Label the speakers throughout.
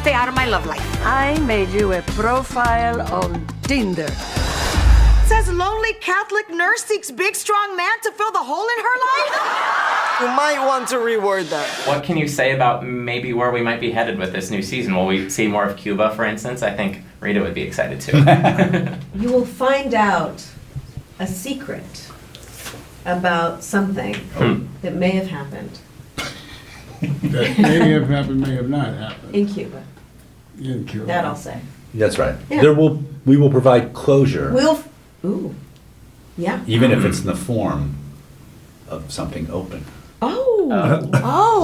Speaker 1: stay out of my love life.
Speaker 2: I made you a profile on Tinder.
Speaker 1: It says lonely Catholic nurse seeks big, strong man to fill the hole in her life?
Speaker 3: You might want to reword that.
Speaker 4: What can you say about maybe where we might be headed with this new season? Will we see more of Cuba, for instance? I think Rita would be excited too.
Speaker 5: You will find out a secret about something that may have happened
Speaker 6: That may have happened, may have not happened
Speaker 5: in Cuba.
Speaker 6: in Cuba.
Speaker 5: That I'll say.
Speaker 7: That's right.
Speaker 5: Yeah.
Speaker 7: We will provide closure,
Speaker 5: Ooh. Yeah.
Speaker 7: even if it's in the form of something open.
Speaker 5: Oh.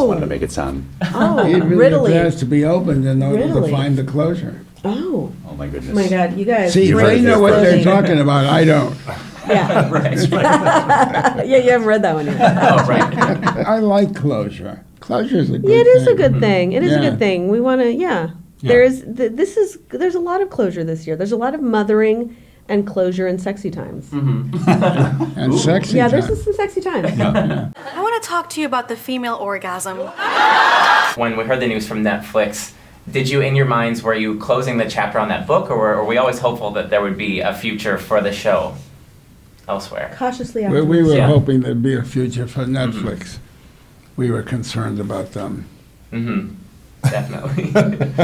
Speaker 7: Wanted to make it sound.
Speaker 5: Oh.
Speaker 6: Even if
Speaker 5: Riddly.
Speaker 6: it has to be opened in order
Speaker 5: Riddly.
Speaker 6: to find the closure.
Speaker 5: Oh.
Speaker 7: Oh my goodness.
Speaker 5: Oh my God, you guys.
Speaker 6: See,
Speaker 7: You've
Speaker 6: they
Speaker 7: heard
Speaker 6: know
Speaker 7: it
Speaker 6: what
Speaker 7: first.
Speaker 6: they're talking about, I don't.
Speaker 5: Yeah. Yeah, you haven't read that one yet.
Speaker 4: Oh, right.
Speaker 6: I like closure. Closure's a good thing.
Speaker 5: Yeah, it is a good thing. It is a
Speaker 6: Yeah.
Speaker 5: good thing. We want to,
Speaker 7: Yeah.
Speaker 5: There's a lot of closure this year. There's a lot of mothering and closure and sexy times.
Speaker 6: And sexy
Speaker 5: Yeah,
Speaker 6: time.
Speaker 5: there's some sexy times.
Speaker 8: I want to talk to you about the female orgasm.
Speaker 4: When we heard the news from Netflix, did you, in your minds, were you closing the chapter on that book, or were we always hopeful that there would be a future for the show elsewhere?
Speaker 5: Cautiously
Speaker 6: We
Speaker 5: optimistic.
Speaker 6: were
Speaker 4: Yeah.
Speaker 6: hoping there'd be a future for Netflix. We were concerned about them.
Speaker 4: Mm-hmm. Definitely.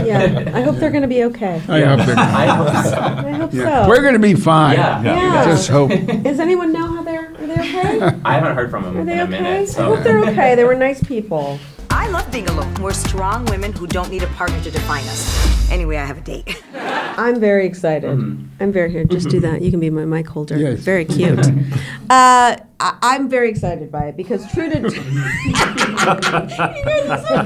Speaker 5: Yeah, I hope they're going to be okay.
Speaker 6: I hope they're
Speaker 4: I hope so.
Speaker 5: I hope
Speaker 6: Yeah.
Speaker 5: so.
Speaker 6: We're going to be fine.
Speaker 4: Yeah.
Speaker 5: Yeah.
Speaker 6: Just hope.
Speaker 5: Does anyone know how are they okay?
Speaker 4: I haven't heard from them
Speaker 5: Are
Speaker 4: in
Speaker 5: they
Speaker 4: a
Speaker 5: okay?
Speaker 4: minute.
Speaker 5: I
Speaker 4: So.
Speaker 5: hope they're okay. They were nice people.
Speaker 1: I love being alone. We're strong women who don't need a partner to define us. Anyway, I have a date.
Speaker 5: I'm very excited. I'm very here. Just do that. You can be my mic holder.
Speaker 6: Yes.
Speaker 5: Very cute. I'm very excited by it because true to you guys,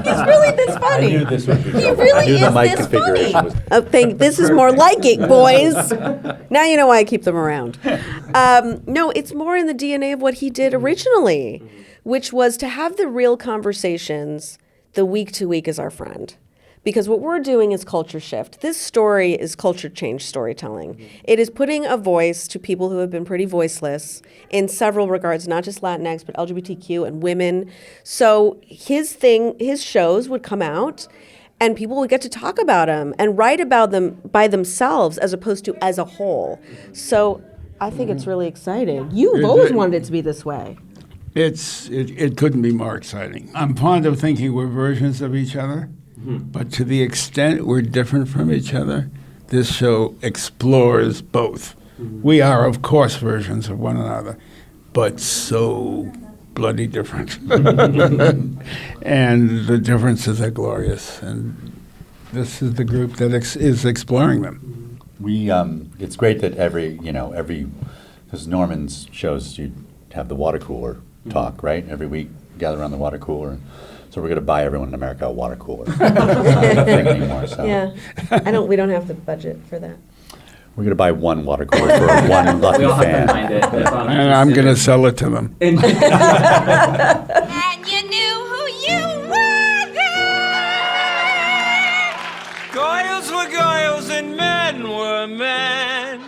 Speaker 5: he's really this funny.
Speaker 7: I knew this would be
Speaker 5: He
Speaker 7: trouble.
Speaker 5: really
Speaker 7: I knew the
Speaker 5: is
Speaker 7: mic
Speaker 5: this
Speaker 7: configuration
Speaker 5: funny.
Speaker 7: was.
Speaker 5: Oh, this is more like it, boys. Now you know why I keep them around. No, it's more in the DNA of what he did originally, which was to have the real conversations the week to week as our friend. Because what we're doing is culture shift. This story is culture change storytelling. It is putting a voice to people who have been pretty voiceless in several regards, not just Latinx, but LGBTQ and women. So his shows would come out and people would get to talk about them and write about them by themselves as opposed to as a whole. So I think it's really exciting. You've always wanted it to be this way.
Speaker 6: It couldn't be more exciting. I'm fond of thinking we're versions of each other, but to the extent we're different from each other, this show explores both. We are, of course, versions of one another, but so bloody different. And the differences are glorious, and this is the group that is exploring them.
Speaker 7: It's great that because Norman's shows, you have the water cooler talk, right? Every week, gather around the water cooler. And so we're going to buy everyone in America a water cooler. It's not a thing anymore, so.
Speaker 5: Yeah, we don't have the budget for that.
Speaker 7: We're going to buy one water cooler for one lucky
Speaker 4: We all have to
Speaker 7: fan.
Speaker 4: find it. That's on
Speaker 6: And I'm going to sell it to them.
Speaker 8: And you knew who you were then.
Speaker 3: Girls were girls and men were men.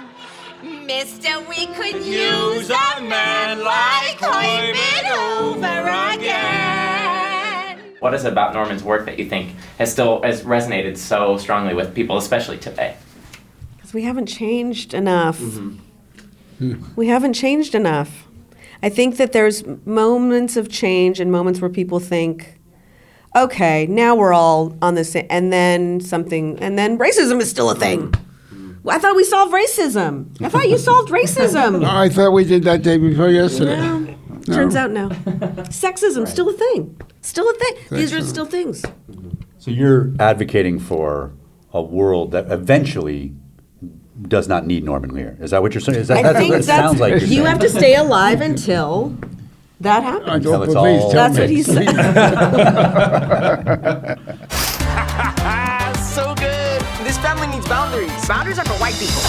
Speaker 8: Mister, we could use a man like Corbin over again.
Speaker 4: What is it about Norman's work that you think has resonated so strongly with people, especially today?
Speaker 5: Because we haven't changed enough. We haven't changed enough. I think that there's moments of change and moments where people think, okay, now we're all on the same, and then racism is still a thing. I thought we solved racism. I thought you solved racism.
Speaker 6: I thought we did that day before yesterday.
Speaker 5: No. Turns out no. Sexism, still a thing. Still a thing. These are still things.
Speaker 7: So you're advocating for a world that eventually does not need Norman Lear. Is that what you're saying? Is that,
Speaker 5: I think
Speaker 7: what it sounds like you're
Speaker 5: you
Speaker 7: saying.
Speaker 5: have to stay alive until that happens.
Speaker 7: Until it's
Speaker 6: Please
Speaker 7: all-
Speaker 6: tell
Speaker 5: That's
Speaker 6: me.
Speaker 5: what he said.
Speaker 3: So good. This family needs boundaries.
Speaker 1: Boundaries are for white people.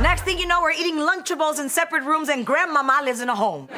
Speaker 1: Next thing you know, we're eating Lunchables in separate rooms and Grandmama lives in a home.